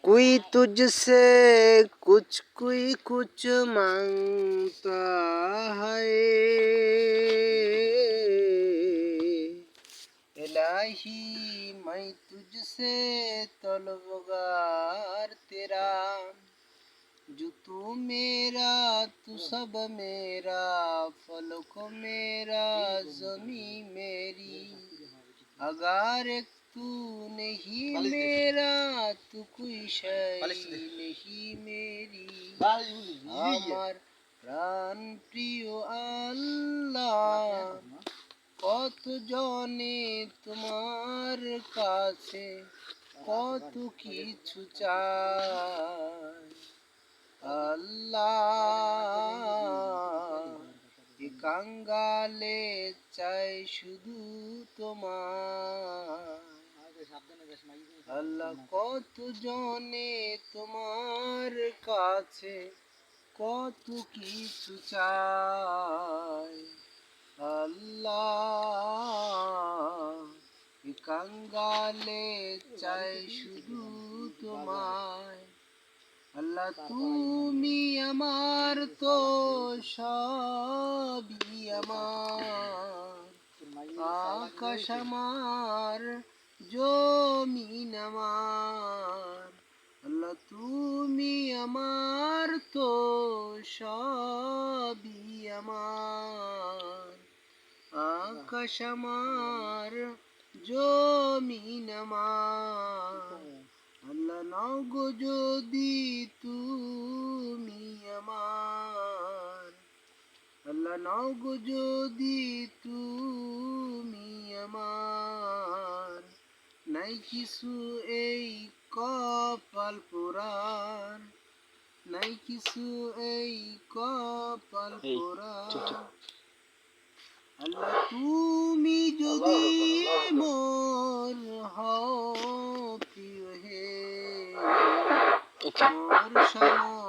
कोई तुझसे कोई कुछ मांगता है, इलाही मैं तुझसे तलबगार तेरा, जो तू मेरा तू सब मेरा, फलक मेरा जमी मेरी, अगर तू नहीं मेरा तू कोई शय नहीं मेरी। আমার প্রাণ প্রিয় আল্লাহ, কত জনে তোমার কাছে কত কিছু চায় আল্লাহ, এ কাঙ্গালে চাই শুধু তোমার। আল্লাহ কত জনে তোমার কাছে কত কিছু চায় আল্লাহ, এ কাঙ্গালে চাই শুধু তোমায়। আল্লাহ তুমি আমার তো সবই আমার, আকাশ আমার জমিন আমার, আল্লাহ তুমি আমার তো সবই আমার, আকাশ আমার জমিন আমার। আল্লাহ নাও গো যদি তুমি আমার, আল্লাহ নাও গো যদি তুমি আমার, নাই কিছু এই কপাল পোড়ার, নাই কিছু এই কপাল পোড়ার। আল্লাহ তুমি যদি মোর হও প্রিয় হে, মোর সময়